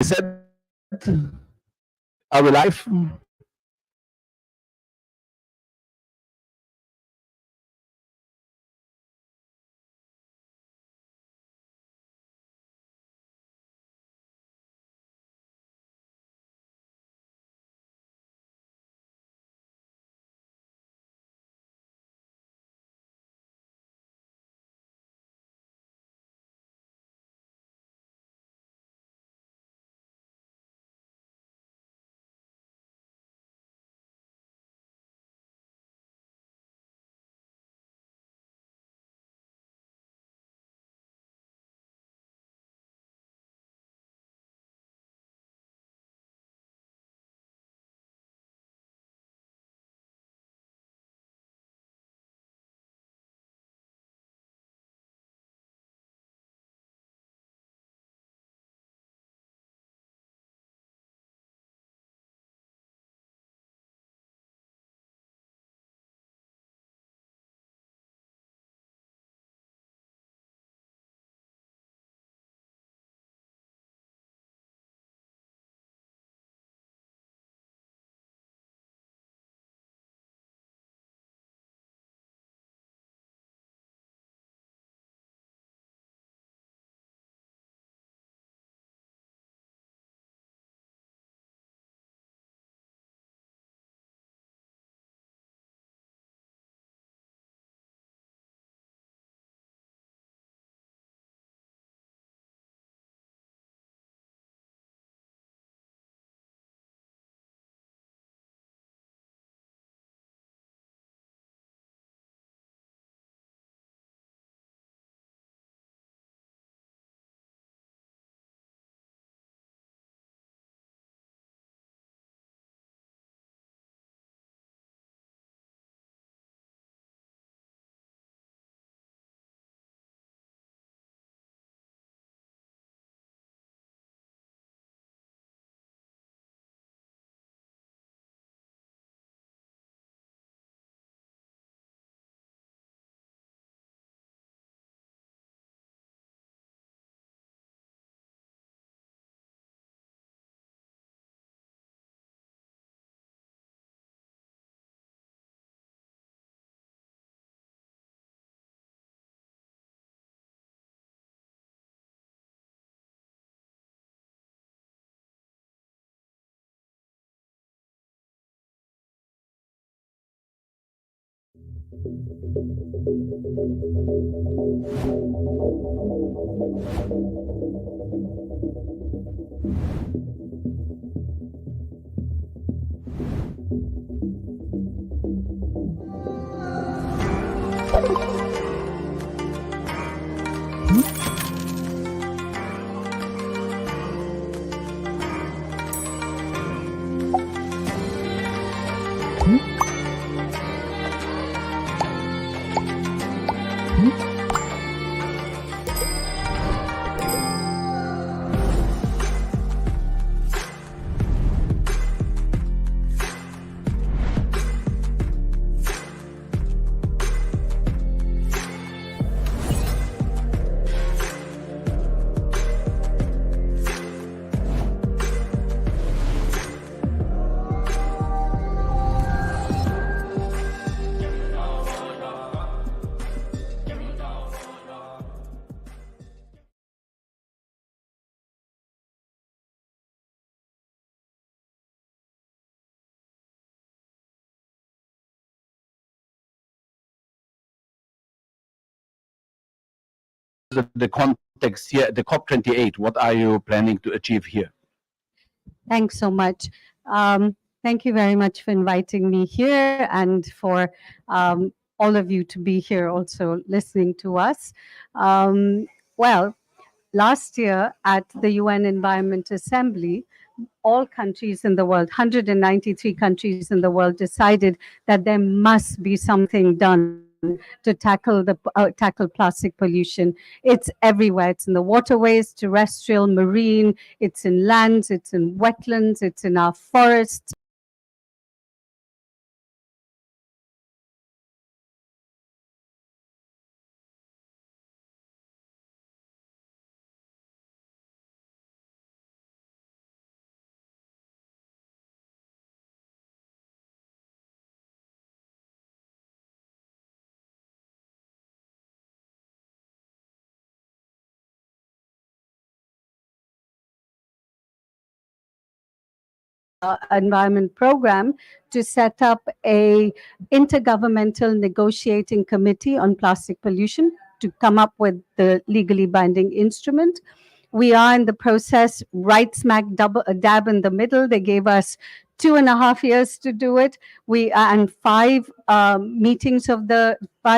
said, are we live? The context here, the COP28, what are you planning to achieve here? Thanks so much. Thank you very much for inviting me here and for all of you to be here also listening to us. Well, last year at the UN Environment Assembly, all countries in the world, 193 countries in the world, decided that there must be something done to tackle plastic pollution. It's everywhere. It's in the waterways, terrestrial, marine. It's in lands. It's in wetlands. It's in our forests. Environment Program to set up a intergovernmental negotiating committee on plastic pollution to come up with the legally binding instrument. We are in the process, right smack dab in the middle. They gave us 2.5 years to do it. And 5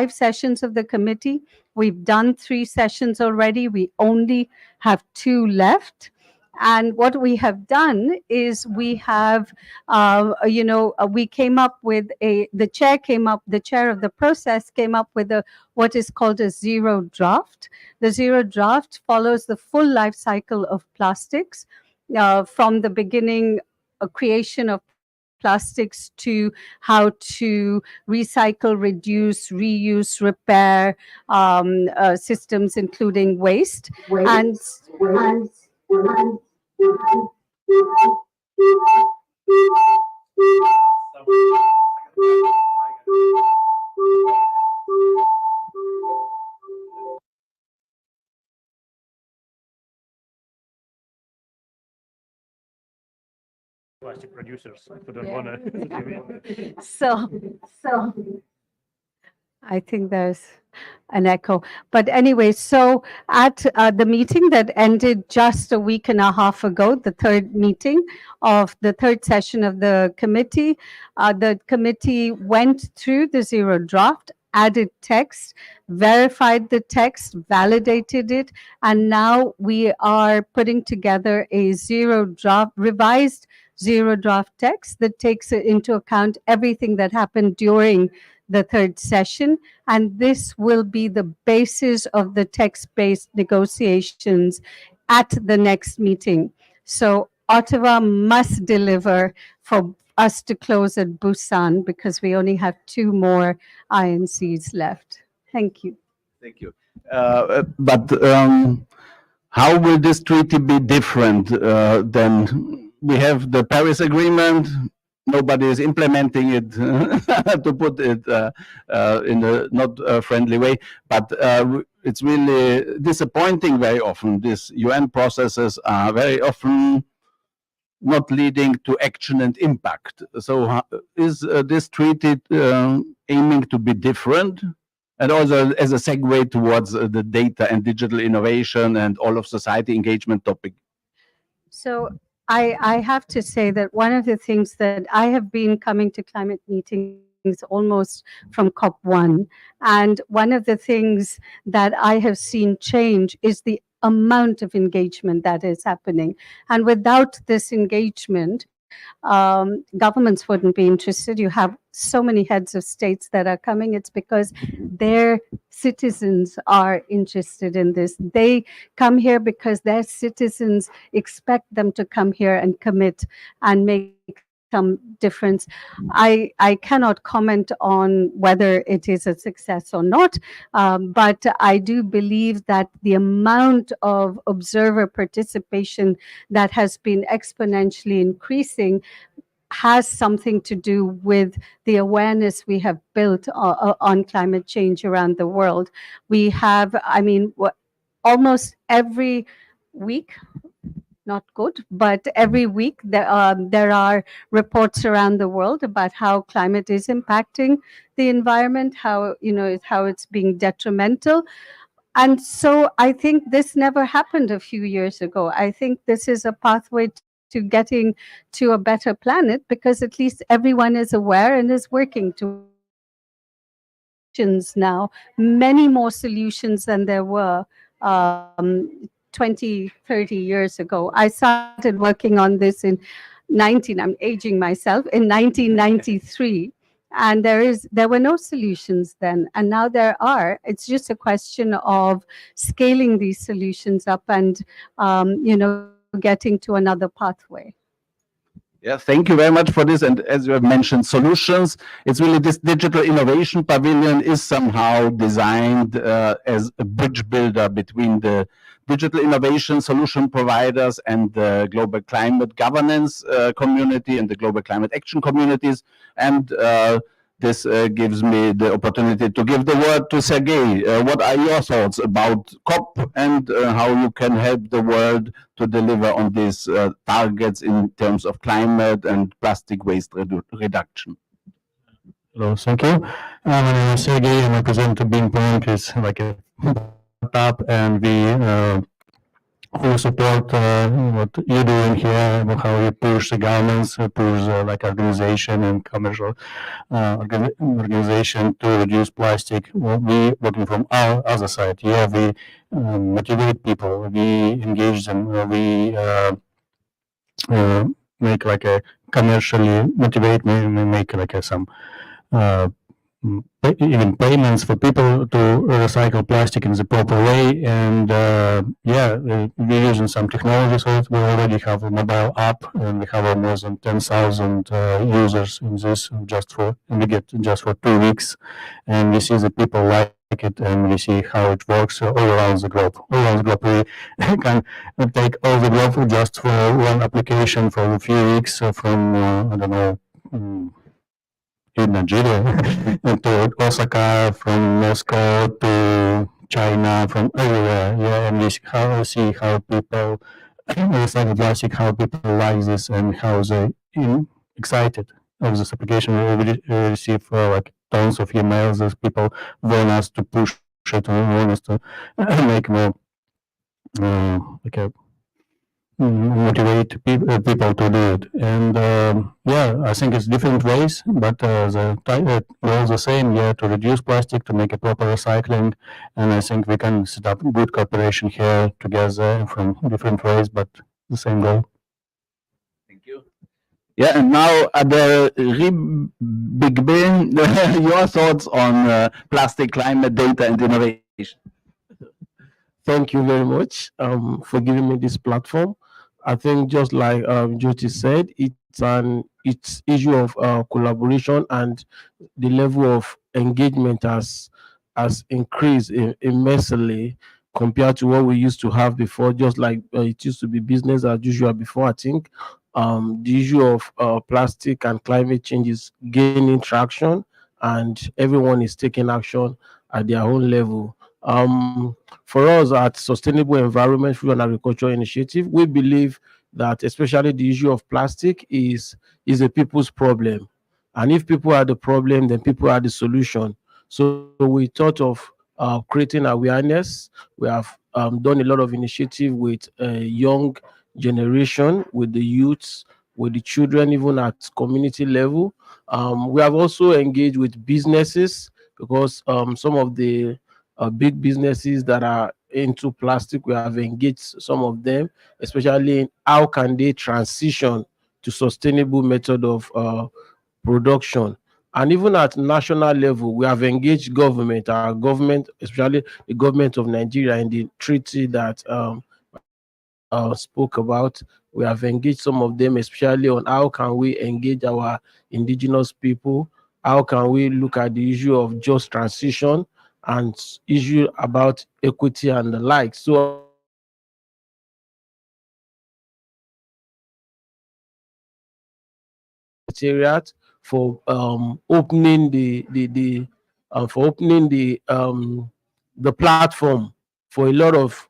sessions of the committee. We've done 3 sessions already. We only have 2 left. And what we have done is we have, we came up with the chair of the process came up with what is called a zero draft. The zero draft follows the full life cycle of plastics, from the beginning, creation of plastics to how to recycle, reduce, reuse, repair systems, including waste. And plastic producers who don't want to. so I think there's an echo. But anyway, so at the meeting that ended just a week and a half ago, the third meeting of the third session of the committee went through the zero draft, added text, verified the text, validated it, and now we are putting together a revised zero draft text that takes into account everything that happened during the third session, and this will be the basis of the text-based negotiations at the next meeting. So Ottawa must deliver for us to close at Busan, because we only have 2 more INCs left. Thank you. Thank you. But how will this treaty be different than we have the Paris Agreement? Nobody is implementing it, to put it in a not friendly way. But it's really disappointing very often. These UN processes are very often not leading to action and impact. So is this treaty aiming to be different? And also as a segue towards the data and digital innovation and all of society engagement topic. So I have to say that one of the things that I have been coming to climate meetings almost from COP1, and one of the things that I have seen change is the amount of engagement that is happening. And without this engagement, governments wouldn't be interested. You have so many heads of states that are coming. It's because their citizens are interested in this. They come here because their citizens expect them to come here and commit and make some difference. I cannot comment on whether it is a success or not, but I do believe that the amount of observer participation that has been exponentially increasing has something to do with the awareness we have built on climate change around the world. We have, almost every week, not good, but every week there are reports around the world about how climate is impacting the environment, how it's being detrimental. And so I think this never happened a few years ago. I think this is a pathway to getting to a better planet, because at least everyone is aware and is working to now, many more solutions than there were 20, 30 years ago. I started working on this I'm aging myself, in 1993. And there were no solutions then, and now there are. It's just a question of scaling these solutions up and, getting to another pathway. Yeah, thank you very much for this. And as you have mentioned, solutions, it's really this digital innovation pavilion is somehow designed as a bridge builder between the digital innovation solution providers and the global climate governance community and the global climate action communities. And this gives me the opportunity to give the word to Sergey. What are your thoughts about COP and how you can help the world to deliver on these targets in terms of climate and plastic waste reduction? Hello, thank you. My name is Sergey. I represent Binpong. It's like a startup, and we support what you're doing here, how you push the governments, push like organization and commercial organization to reduce plastic. Well, we working from our other side. Yeah, we motivate people. We engage them. We make like a commercially motivate. We make like some. Even payments for people to recycle plastic in the proper way, and we're using some technology. So we already have a mobile app, and we have more than 10,000 users in this and we get just for 2 weeks, and we see the people like it, and we see how it works all around the globe. All around the globe, we can take all the globe just for one application for a few weeks from I don't know. In Nigeria, to Osaka, from Moscow to China, from everywhere. Yeah, and we see how people recycle plastic, how people like this, and how they excited of this application. We receive like tons of emails as people want us to push it, and want us to make more like a motivate people to do it. And I think it's different ways, but the goal is the same. Yeah, to reduce plastic, to make a proper recycling, and I think we can set up good cooperation here together from different ways, but the same goal. Thank you. Yeah, and now Big Ben, your thoughts on plastic, climate, data, and innovation. Thank you very much for giving me this platform. I think just like Jyoti said, it's issue of collaboration, and the level of engagement has increased immensely compared to what we used to have before. Just like it used to be business as usual before. I think the issue of plastic and climate change is gaining traction, and everyone is taking action at their own level. For us at Sustainable Environment Food and Agriculture Initiative, we believe that especially the issue of plastic is a people's problem. And if people are the problem, then people are the solution. So we thought of creating awareness. We have done a lot of initiative with young generation, with the youths, with the children, even at community level. We have also engaged with businesses, because some of the big businesses that are into plastic, we have engaged some of them, especially in how can they transition to sustainable method of production. And even at national level, we have engaged government, our government, especially the government of Nigeria, in the treaty that spoke about. We have engaged some of them, especially on how can we engage our indigenous people, how can we look at the issue of just transition and issue about equity and the like. So secretariat for opening the platform for a lot of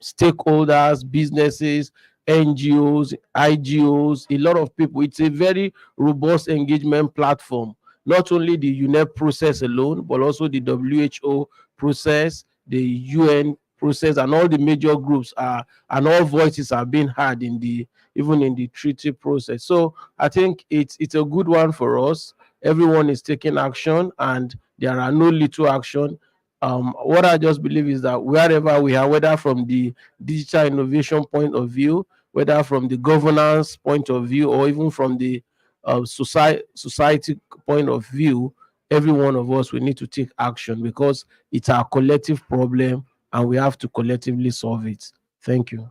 stakeholders, businesses, NGOs, IGOs, a lot of people. It's a very robust engagement platform. Not only the UNEP process alone, but also the WHO process, the UN process, and all the major groups are, and all voices are being heard in the, even in the treaty process. So I think it's a good one for us. Everyone is taking action, and there are no little action. What I just believe is that wherever we are, whether from the digital innovation point of view, whether from the governance point of view, or even from the society point of view, every one of us, we need to take action, because it's our collective problem and we have to collectively solve it. Thank you.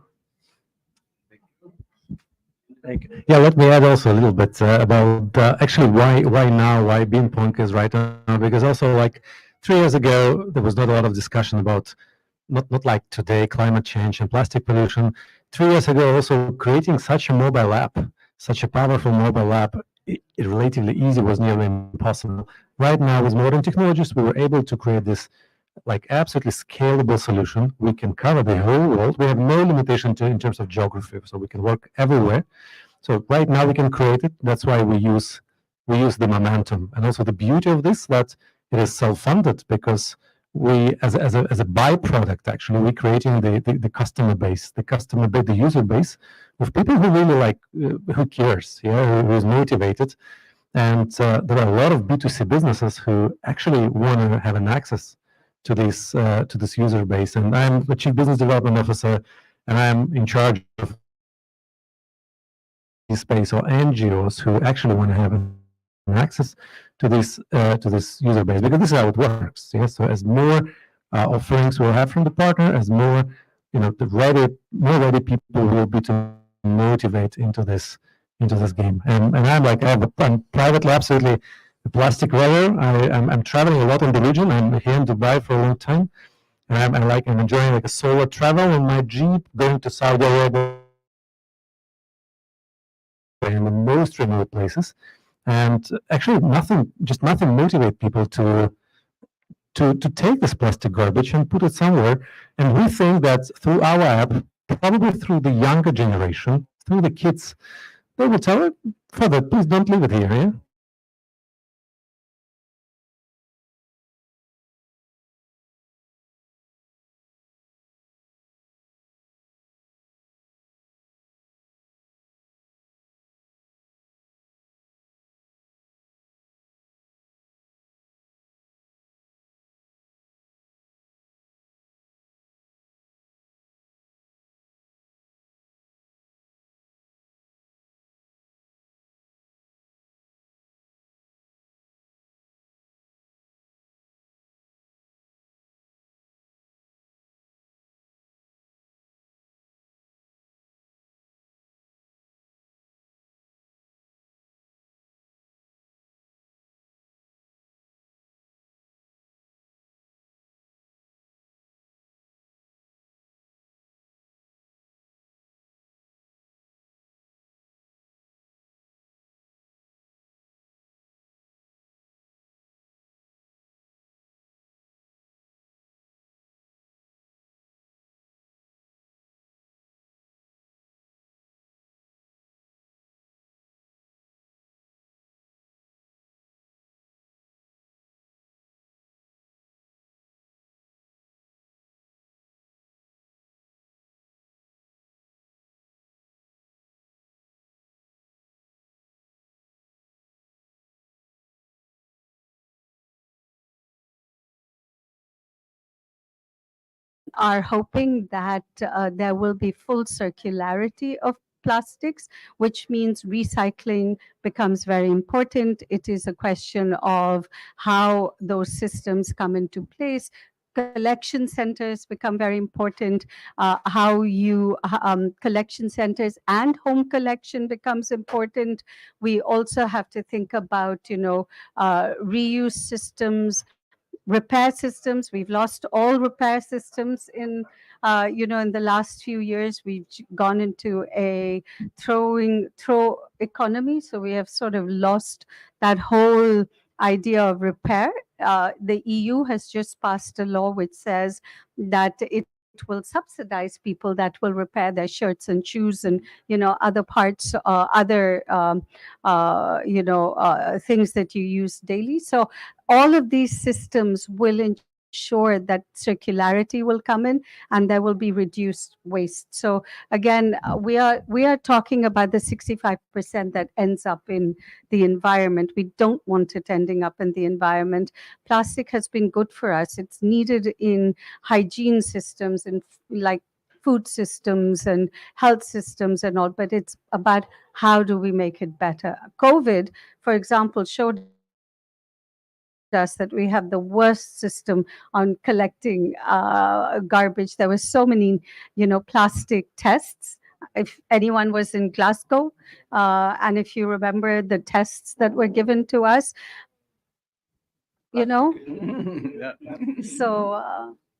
Yeah, let me add also a little bit about actually why now, why Binpong is right now, because also like 3 years ago, there was not a lot of discussion about, not like today, climate change and plastic pollution. 3 years ago, also creating such a mobile app, such a powerful mobile app, it relatively easy, was nearly impossible. right now with modern technologies, we were able to create this like absolutely scalable solution. We can cover the whole world. We have no limitation in terms of geography, so we can work everywhere. So right now we can create it. That's why we use the momentum, and also the beauty of this that it is self-funded, because we as a byproduct, actually we're creating the customer base, the user base of people who really like who cares, yeah, who is motivated. And there are a lot of B2C businesses who actually want to have an access to this user base. And I'm the Chief Business Development Officer, and I'm in charge of this space, or NGOs who actually want to have an access to this user base, because this is how it works. Yeah? So as more offerings we'll have from the partner, as more more ready people will be to motivate into this game. And I'm privately absolutely a plastic lover. I'm traveling a lot in the region. I'm here in Dubai for a long time, and I'm enjoying like a solo travel on my Jeep, going to Saudi Arabia in the most remote places. And actually nothing motivates people to take this plastic garbage and put it somewhere. And we think that through our app, probably through the younger generation, through the kids, they will tell it, Father, please don't leave it here. Yeah? Are hoping that there will be full circularity of plastics, which means recycling becomes very important. It is a question of how those systems come into place. Collection centers become very important. How you collection centers and home collection becomes important. We also have to think about, reuse systems, repair systems. We've lost all repair systems in in the last few years. We've gone into a throw economy, so we have sort of lost that whole idea of repair. The EU has just passed a law which says that it will subsidize people that will repair their shirts and shoes and other parts, other things that you use daily. So all of these systems will ensure that circularity will come in and there will be reduced waste. So again, we are talking about the 65% that ends up in the environment. We don't want it ending up in the environment. Plastic has been good for us. It's needed in hygiene systems and like food systems and health systems and all, but it's about how do we make it better. COVID, for example, showed us that we have the worst system on collecting garbage. There were so many, plastic tests. If anyone was in Glasgow, and if you remember the tests that were given to us, Yeah. so,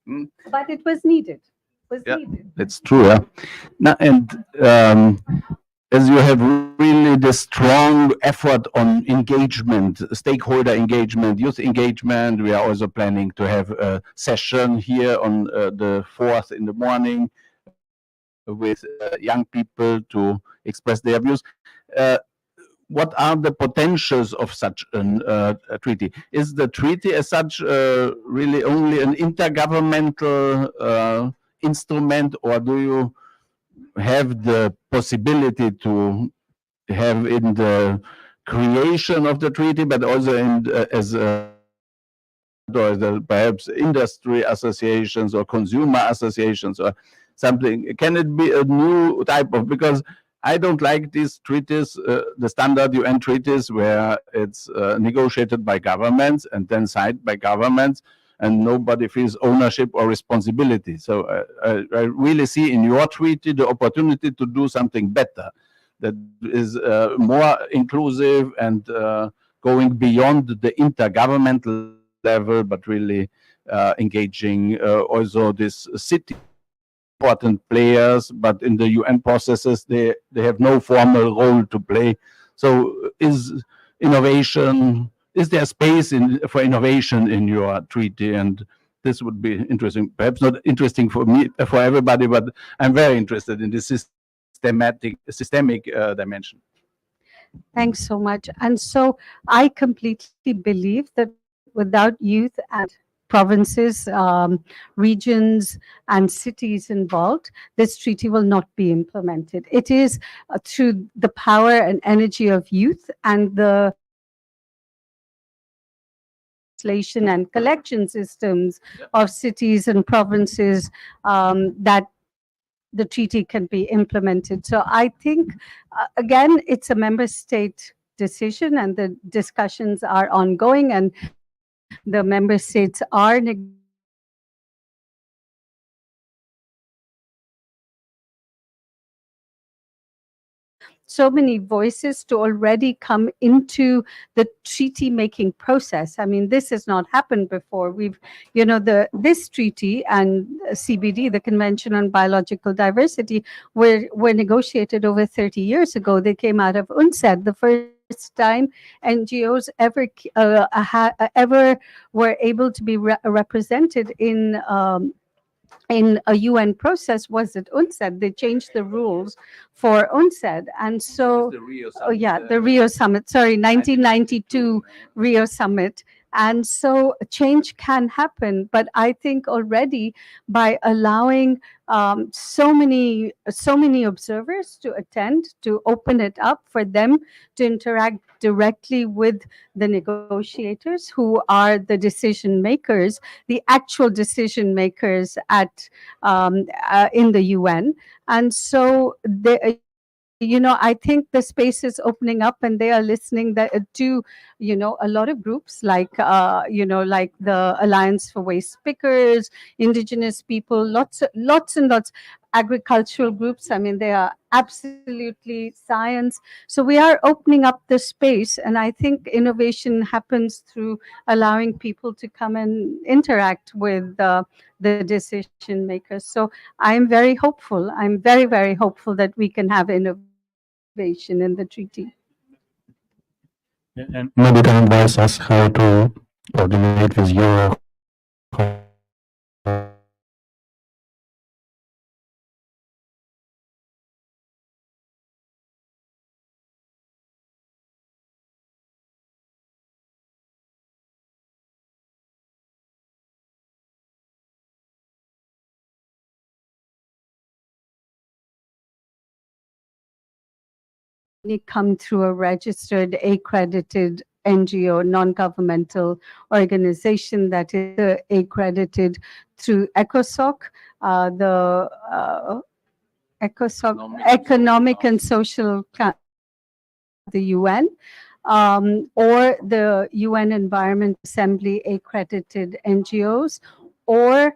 Mm. but it was needed. Yeah. It's true. Yeah. Now, and as you have really the strong effort on engagement, stakeholder engagement, youth engagement. We are also planning to have a session here on the 4th in the morning with young people to express their views. What are the potentials of such a treaty? Is the treaty as such really only an intergovernmental instrument, or do you have the possibility to have in the creation of the treaty, but also in as or the, perhaps industry associations or consumer associations or something? Can it be a new type of, because I don't like these treaties, the standard UN treaties, where it's negotiated by governments and then signed by governments, and nobody feels ownership or responsibility. So I really see in your treaty the opportunity to do something better, that is more inclusive and going beyond the intergovernmental level, but really engaging also this city important players, but in the UN processes, they have no formal role to play. So is innovation, is there space for innovation in your treaty? And this would be interesting, perhaps not interesting for me, for everybody, but I'm very interested in this systemic dimension. Thanks so much. And so I completely believe that without youth and provinces, regions, and cities involved, this treaty will not be implemented. It is through the power and energy of youth and the translation and collection systems of cities and provinces that the treaty can be implemented. So I think, again, it's a member state decision, and the discussions are ongoing, and the member states are so many voices to already come into the treaty making process. I mean, this has not happened before. We've, this treaty and CBD, the Convention on Biological Diversity, were negotiated over 30 years ago. They came out of UNCED, the first time NGOs ever were able to be represented in a UN process was at UNCED. They changed the rules for UNCED. And so, the Rio Summit, sorry, 1992 Rio Summit. And so change can happen, but I think already by allowing so many observers to attend, to open it up for them to interact directly with the negotiators, who are the decision makers, the actual decision makers at in the UN. And so I think the space is opening up, and they are listening to, a lot of groups like, like the Alliance for Waste Pickers, indigenous people, lots and lots, agricultural groups. I mean, they are absolutely science. So we are opening up the space, and I think innovation happens through allowing people to come and interact with the decision makers. So I am very hopeful. I'm very, very hopeful that we can have innovation in the treaty. And maybe you can advise us how to coordinate with your Come through a registered, accredited NGO, non-governmental organization that is accredited through ECOSOC, the ECOSOC, Economic and Social, the UN, or the UN Environment Assembly accredited NGOs, or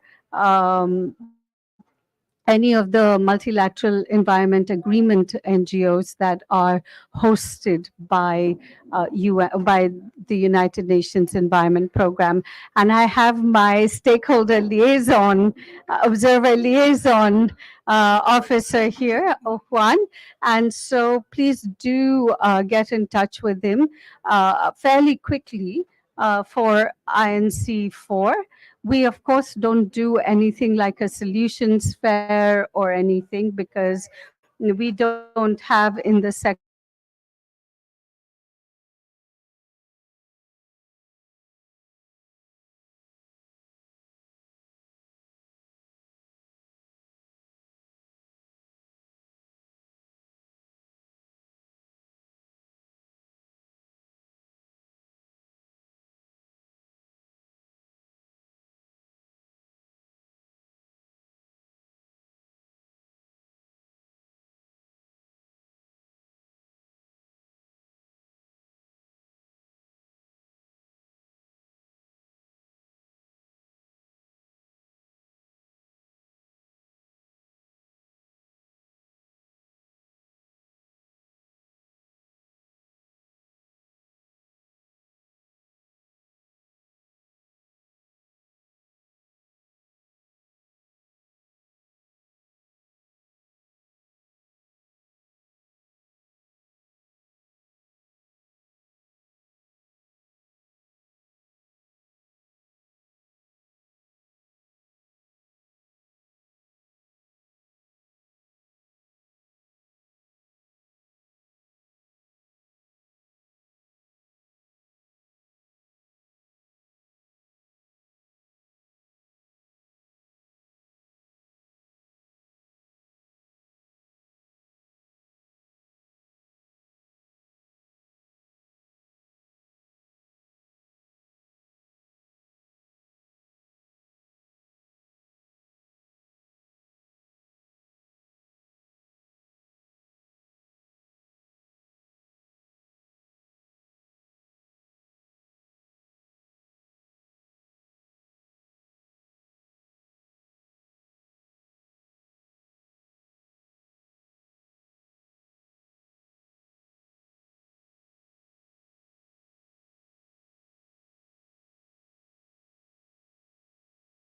any of the multilateral environment agreement NGOs that are hosted by by the United Nations Environment Program. And I have my stakeholder liaison, observer liaison officer here, Juan. And so please do get in touch with him fairly quickly for INC4. We, of course, don't do anything like a solutions fair or anything because we don't have in the sector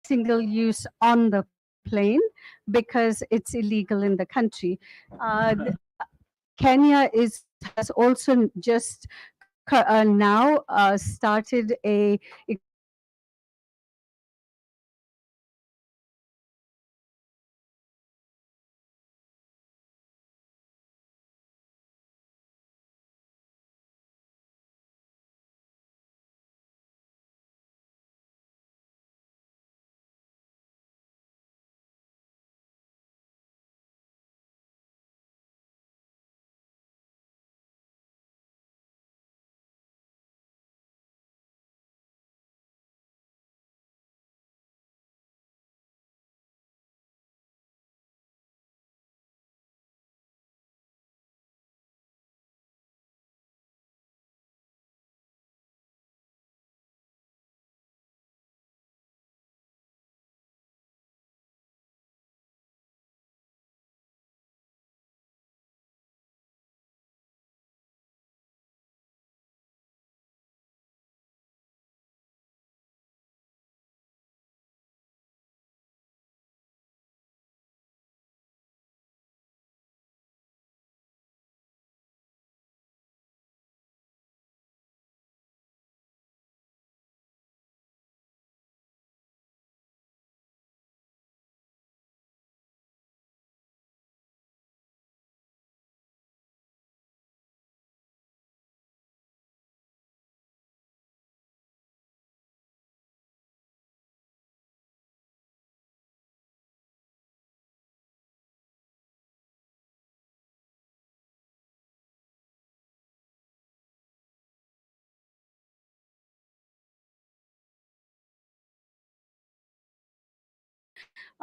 single use on the plane because it's illegal in the country. Kenya has also just now started a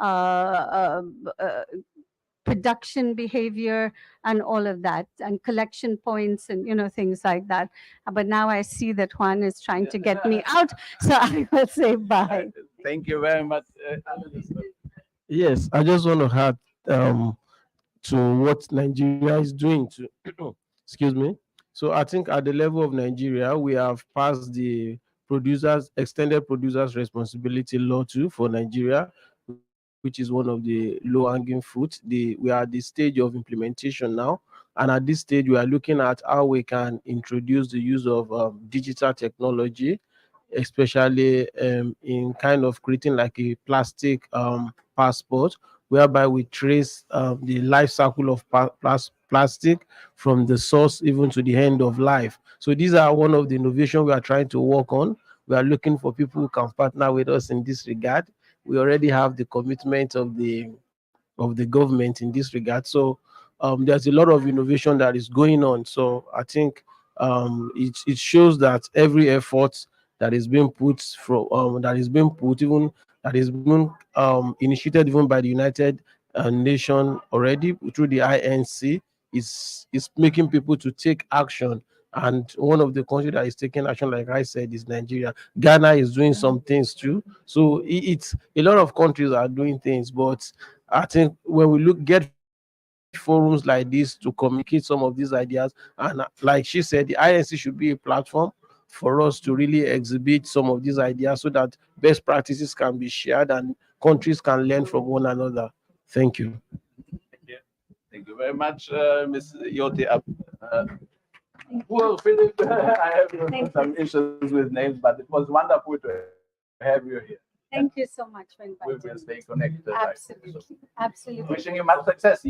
uh, uh, uh, production behavior and all of that and collection points and things like that. But now I see that Juan is trying to get me out, so I will say bye. Thank you very much. Yes, I just want to add to what Nigeria is doing to excuse me. So I think at the level of Nigeria, we have passed the producers extended producers responsibility law too for Nigeria, which is one of the low hanging fruit. We are at the stage of implementation now, and at this stage we are looking at how we can introduce the use of digital technology, especially in kind of creating like a plastic passport, whereby we trace the life cycle of plastic from the source even to the end of life. So these are one of the innovation we are trying to work on. We are looking for people who can partner with us in this regard. We already have the commitment of the government in this regard. So there's a lot of innovation that is going on. So I think it shows that every effort that is being put from that is being put even that is being initiated even by the United Nation already through the INC is making people to take action. And one of the countries that is taking action, like I said, is Nigeria. Ghana is doing some things too. So it's a lot of countries are doing things, but I think when we get forums like this to communicate some of these ideas, and like she said, the INC should be a platform for us to really exhibit some of these ideas so that best practices can be shared and countries can learn from one another. Thank you. Thank you very much, Ms. Jyoti. Well, Philip, I have some issues with names, but it was wonderful to have you here. Thank you so much for We inviting will me. stay connected. Absolutely. Absolutely. Wishing you much success.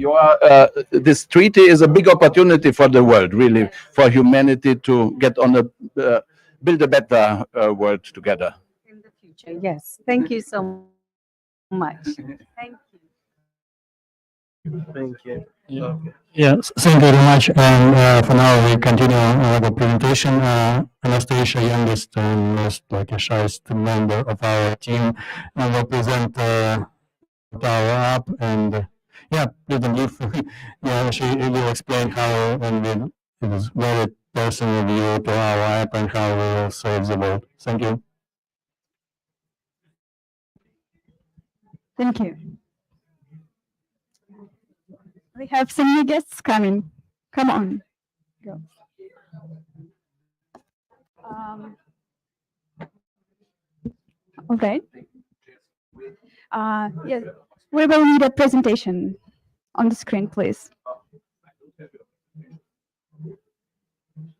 This treaty is a big opportunity for the world, really, for humanity to get on build a better world together. In the future. Yes. Thank you so much. Thank you. Thank you. Yes, thank you very much. And for now, we continue with the presentation. Anastasia, youngest and most like a shyest member of our team, will present our app. And yeah, please don't leave. Yeah, she will explain how and it is very personal view to our app and how we will save the world. Thank you. Thank you. We have some new guests coming. Come on. Go. Um, okay. Yes, we will need a presentation on the screen, please.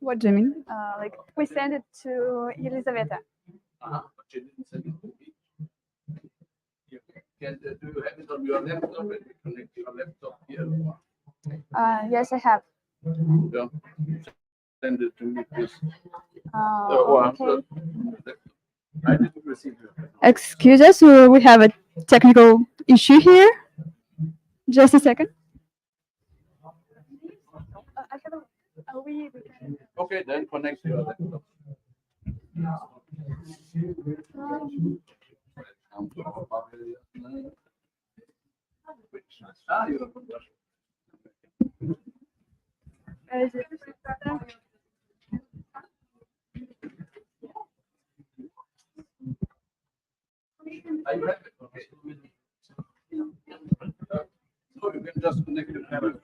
What do you mean? Like we send it to Elizaveta. Do you have it on your laptop and connect your laptop here? Yes, I have. Yeah. Send it to me, please. Okay. I didn't receive it. Excuse us, we have a technical issue here. Just a second. Okay, then connect your laptop. I have it. Okay. So you can just connect your camera.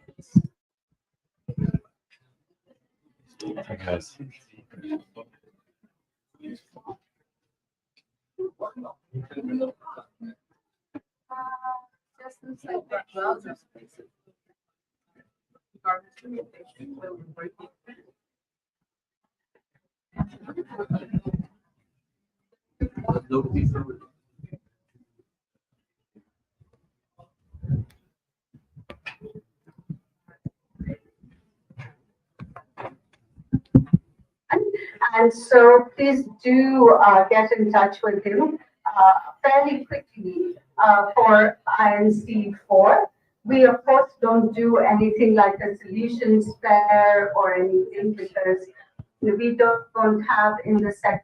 Hey guys. And so please do get in touch with him fairly quickly for INC4. We, of course, don't do anything like a solutions fair or anything because we don't have in the sector.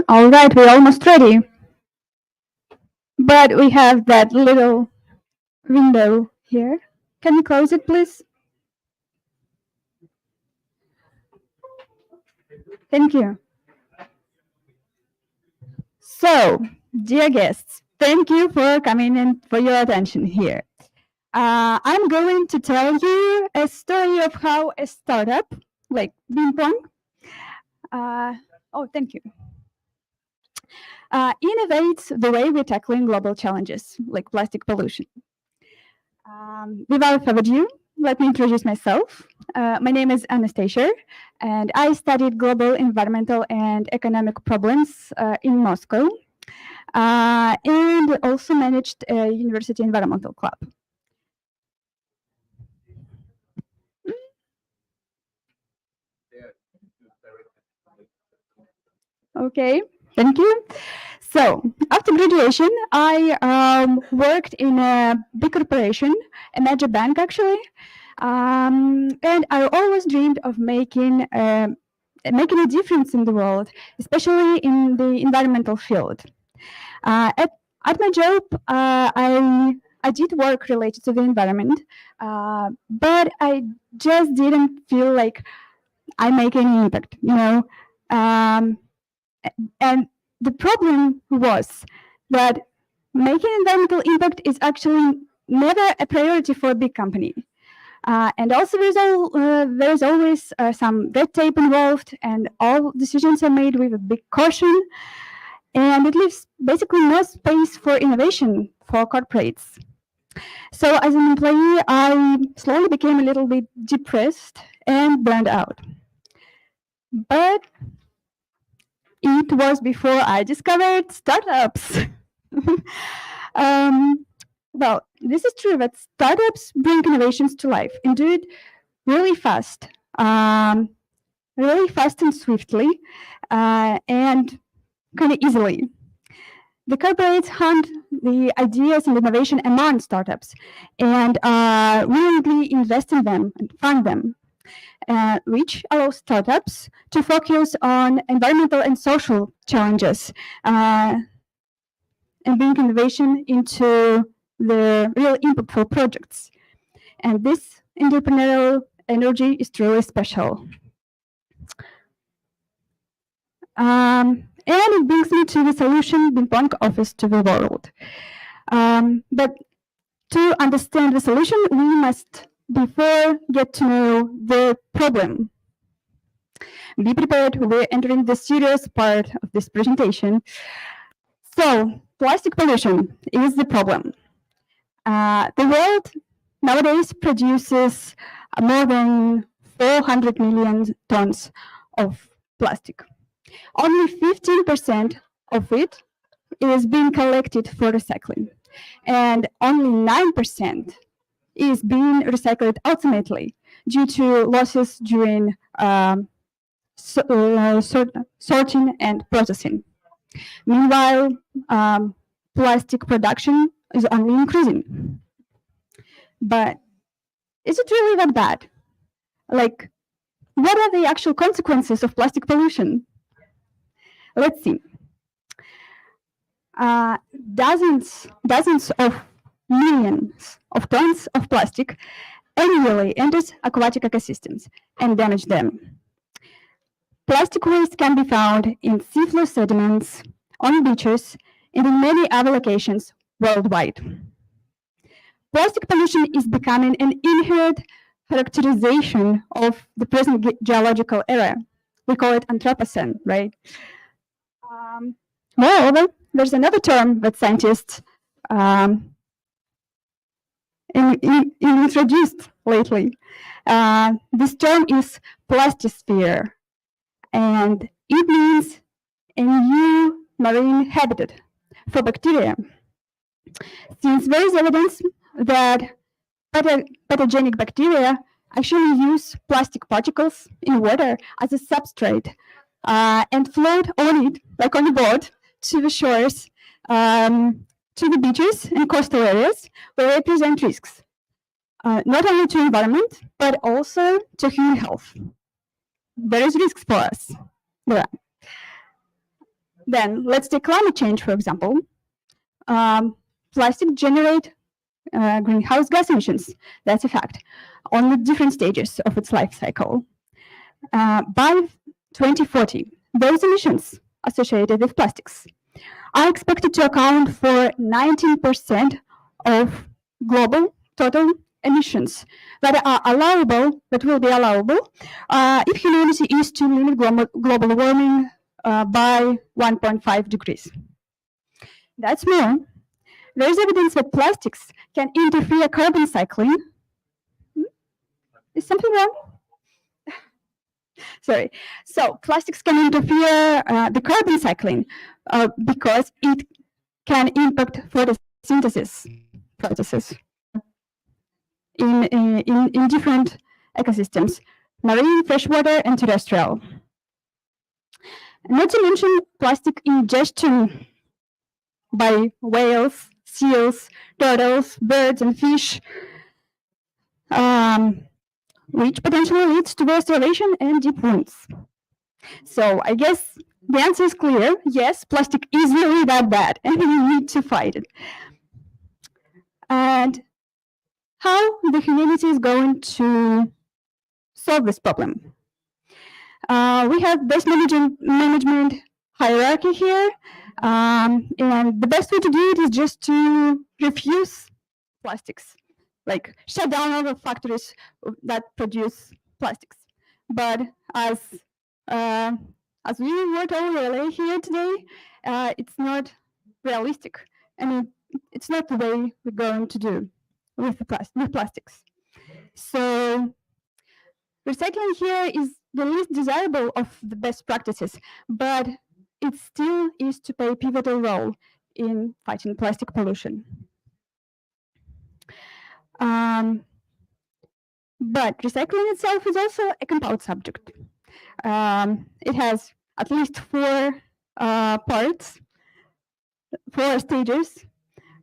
All right, we're almost ready. But we have that little window here. Can you close it, please? Thank you. So, dear guests, thank you for coming and for your attention here. I'm going to tell you a story of how a startup like Binpong, thank you, innovates the way we're tackling global challenges like plastic pollution. Without further ado, let me introduce myself. My name is Anastasia, and I studied global environmental and economic problems in Moscow, and also managed a university environmental club. Okay, thank you. So after graduation, I worked in a big corporation, a major bank actually, and I always dreamed of making a difference in the world, especially in the environmental field. At my job, I did work related to the environment, but I just didn't feel like I make any impact, you know. And the problem was that making environmental impact is actually never a priority for a big company. And also there's always some red tape involved, and all decisions are made with a big caution, and it leaves basically no space for innovation for corporates. So as an employee, I slowly became a little bit depressed and burned out. But it was before I discovered startups. Well, this is true that startups bring innovations to life and do it really fast and swiftly, and kind of easily. The corporates hunt the ideas and innovation among startups and willingly invest in them and fund them, which allows startups to focus on environmental and social challenges and bring innovation into the real impactful projects. And this entrepreneurial energy is truly special. And it brings me to the solution Binpong offers to the world. But to understand the solution, we must before get to know the problem. Be prepared, we're entering the serious part of this presentation. So, plastic pollution is the problem. The world nowadays produces more than 400 million tons of plastic. Only 15% of it is being collected for recycling, and only 9% is being recycled ultimately due to losses during sorting and processing. Meanwhile, plastic production is only increasing. But is it really that bad? Like, what are the actual consequences of plastic pollution? Let's see. Dozens of millions of tons of plastic annually enters aquatic ecosystems and damage them. Plastic waste can be found in seafloor sediments, on beaches, and in many other locations worldwide. Plastic pollution is becoming an inherent characterization of the present geological era. We call it Anthropocene, right? Moreover, there's another term that scientists introduced lately. This term is plastisphere, and it means a new marine habitat for bacteria. Since there is evidence that pathogenic bacteria actually use plastic particles in water as a substrate and float on it, like on a boat, to the shores, to the beaches and coastal areas where they present risks, not only to environment, but also to human health. There is risks for us. Yeah. Then let's take climate change, for example. Plastic generate greenhouse gas emissions. That's a fact, on the different stages of its life cycle. By 2040, those emissions associated with plastics are expected to account for 19% of global total emissions that are allowable, that will be allowable, if humanity is to limit global warming by 1.5 degrees. That's more. There is evidence that plastics can interfere carbon cycling. Is something wrong? Sorry. So plastics can interfere the carbon cycling because it can impact photosynthesis processes in different ecosystems, marine, freshwater, and terrestrial. Not to mention plastic ingestion by whales, seals, turtles, birds, and fish, which potentially leads to their starvation and deep wounds. So I guess the answer is clear. Yes, plastic is really that bad, and we need to fight it. And how the humanity is going to solve this problem? We have best management hierarchy here, and the best way to do it is just to refuse plastics, like shut down all the factories that produce plastics. But as we were told earlier here today, it's not realistic. I mean, it's not the way we're going to do with plastics. So recycling here is the least desirable of the best practices, but it still is to play a pivotal role in fighting plastic pollution. But recycling itself is also a compound subject. It has at least 4 parts, 4 stages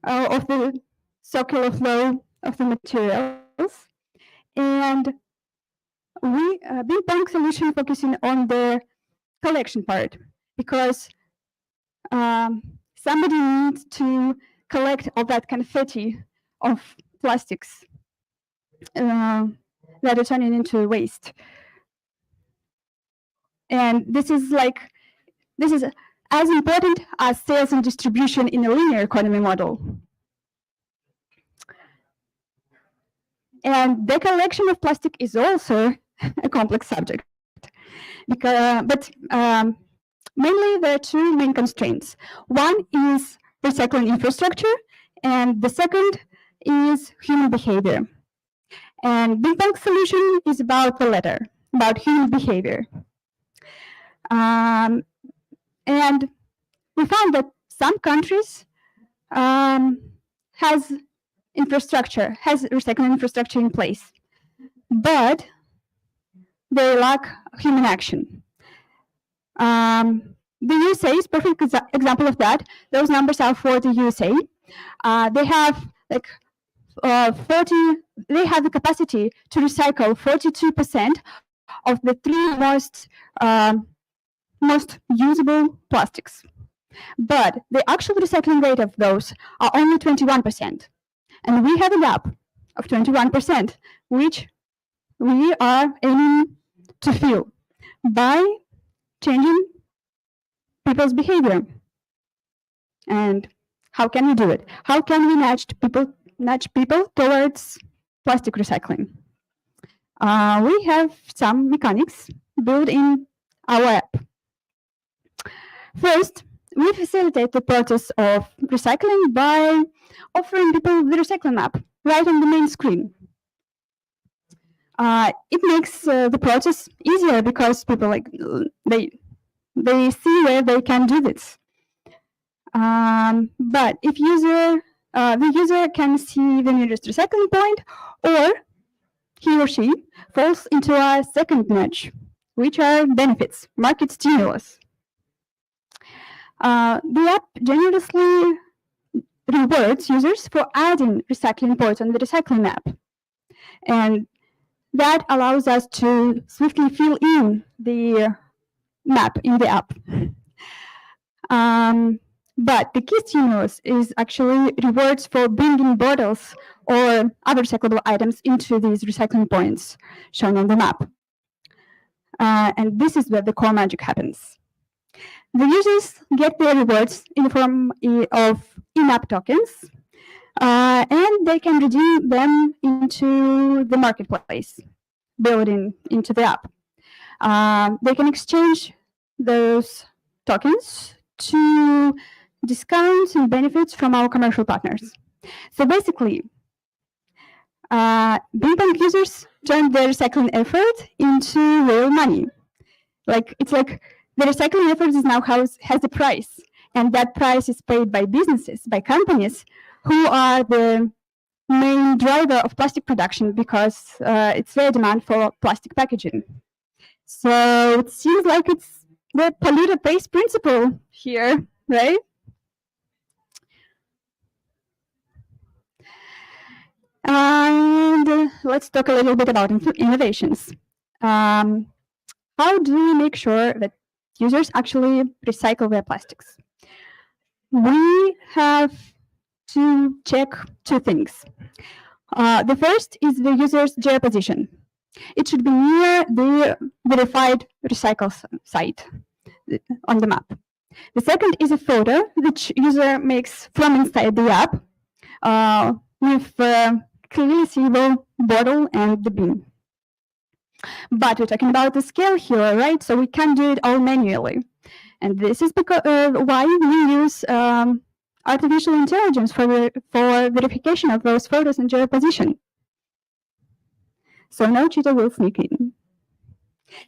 of the circular flow of the materials. And Binpong solution focusing on the collection part, because somebody needs to collect all that confetti of plastics that are turning into waste. And this is as important as sales and distribution in a linear economy model. And the collection of plastic is also a complex subject. But mainly there are 2 main constraints. One is recycling infrastructure, and the second is human behavior. And Binpong solution is about the latter, about human behavior. And we found that some countries has recycling infrastructure in place, but they lack human action. The USA is a perfect example of that. Those numbers are for the USA. They have they have the capacity to recycle 42% of the 3 most usable plastics. But the actual recycling rate of those are only 21%. And we have a gap of 21%, which we are aiming to fill by changing people's behavior. And how can we do it? How can we nudge people towards plastic recycling? We have some mechanics built in our app. First, we facilitate the process of recycling by offering people the recycling app right on the main screen. It makes the process easier because people they see where they can do this. But if the user can see the nearest recycling point, or he or she falls into a second nudge, which are benefits, market stimulus. The app generously rewards users for adding recycling points on the recycling app. And that allows us to swiftly fill in the map in the app. But the key stimulus is actually rewards for bringing bottles or other recyclable items into these recycling points shown on the map. And this is where the core magic happens. The users get their rewards in the form of in-app tokens, and they can redeem them into the marketplace, building into the app. They can exchange those tokens to discounts and benefits from our commercial partners. So basically, Binpong users turn their recycling effort into real money. It's like the recycling effort now has a price, and that price is paid by businesses, by companies who are the main driver of plastic production because it's their demand for plastic packaging. So it seems like it's the polluter pays principle here, right? And let's talk a little bit about innovations. How do we make sure that users actually recycle their plastics? We have to check two things. The first is the user's geoposition. It should be near the verified recycle site on the map. The second is a photo which user makes from inside the app with clearly seeable bottle and the bin. But we're talking about the scale here, right? So we can't do it all manually. And this is because why we use artificial intelligence for verification of those photos and geoposition. So no cheater will sneak in.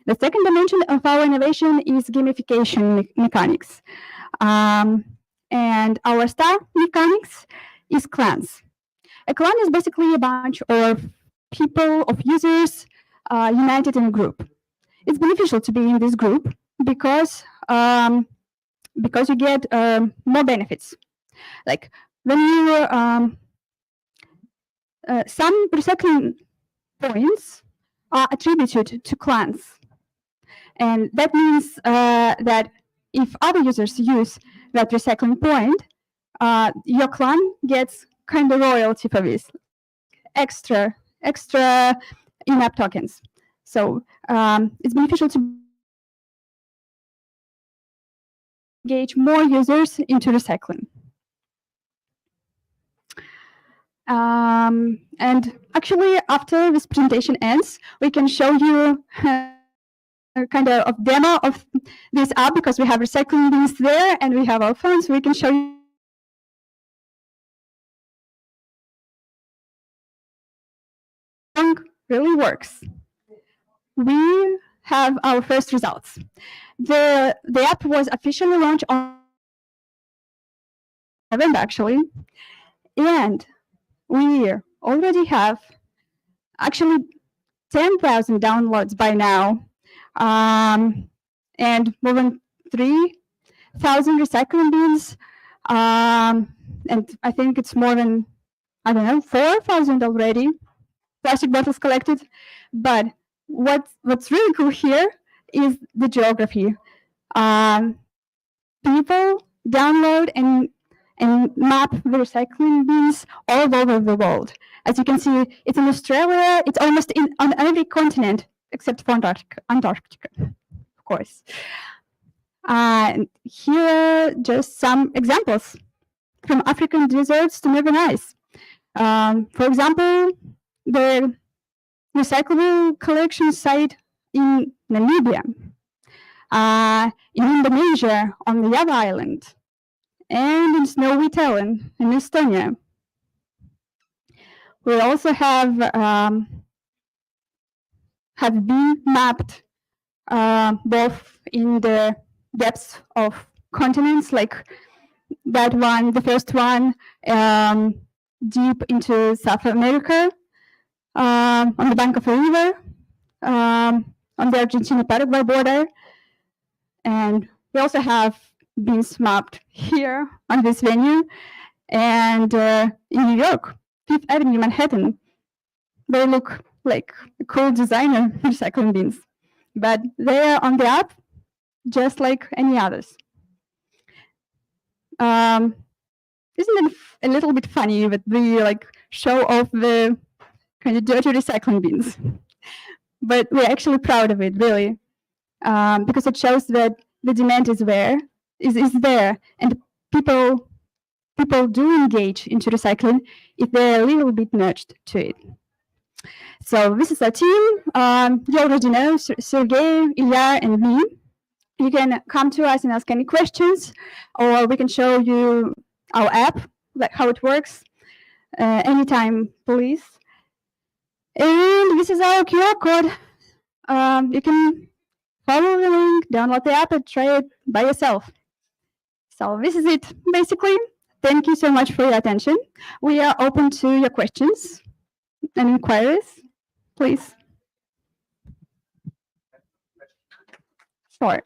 The second dimension of our innovation is gamification mechanics. And our star mechanics is clans. A clan is basically a bunch of people, of users united in a group. It's beneficial to be in this group because you get more benefits. Like when you some recycling points are attributed to clans, and that means that if other users use that recycling point, your clan gets kind of royalty for this, extra in-app tokens. So it's beneficial to engage more users into recycling. And actually, after this presentation ends, we can show you a kind of demo of this app because we have recycling bins there and we have our phones. We can show you really works. We have our first results. The app was officially launched on November, actually, and we already have actually 10,000 downloads by now, and more than 3,000 recycling bins, and I think it's more than, 4,000 already plastic bottles collected. But what's really cool here is the geography. People download and map the recycling bins all over the world. As you can see, it's in Australia, it's almost on every continent except for Antarctica, of course. Here are just some examples from African deserts to Northern ice. For example, the recyclable collection site in Namibia, in Indonesia on the Java Island, and in snowy Tallinn in Estonia. We also have been mapped both in the depths of continents, like that one, the first one, deep into South America, on the bank of a river, on the Argentina-Paraguay border. And we also have been mapped here on this venue and in New York, Fifth Avenue, Manhattan. They look like a cool designer recycling bins, but they are on the app just like any others. Isn't it a little bit funny that we like show off the kind of dirty recycling bins? But we're actually proud of it, really, because it shows that the demand is there, and people do engage into recycling if they're a little bit nudged to it. So this is our team. You already know Sergey, Ilya, and me. You can come to us and ask any questions, or we can show you our app, like how it works, anytime, please. And this is our QR code. You can follow the link, download the app, and try it by yourself. So this is it, basically. Thank you so much for your attention. We are open to your questions and inquiries, please. Sure.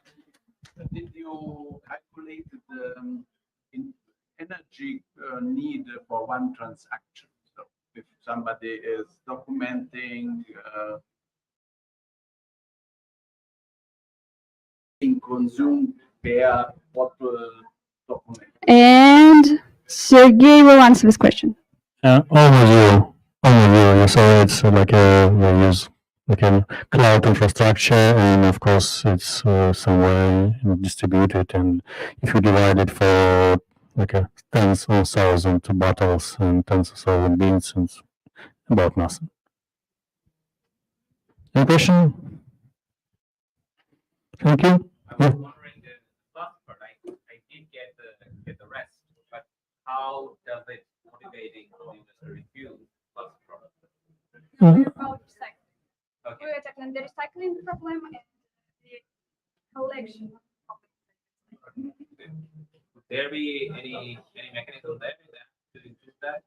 Did you calculate the energy need for one transaction? So if somebody is documenting being consumed per what document? And Sergey will answer this question. Almost zero. Almost zero. So it's like we use like a cloud infrastructure, and of course it's somewhere distributed. And if you divide it for like tens of thousands of bottles and tens of thousands of beans, it's about nothing. Any question? Thank you. I was wondering the last part. I did get the rest, but how does it motivating consumers to refuse plastic products? We're about recycling. Okay. We're tackling the recycling problem and the collection problem. Would there be any mechanism there to improve that?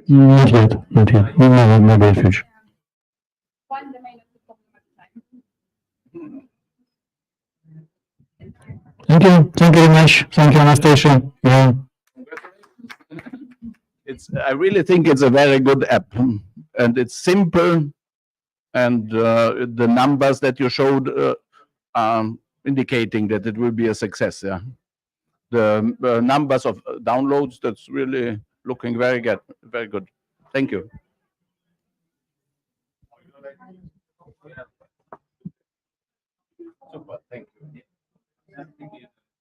Not yet. Not yet. Maybe in the future. One domain of the problem at a time. Thank you. Thank you very much. Thank you, Anastasia. Yeah. I really think it's a very good app, and it's simple, and the numbers that you showed are indicating that it will be a success. Yeah, the numbers of downloads, that's really looking very good. Very good. Thank you. Super. Thank you.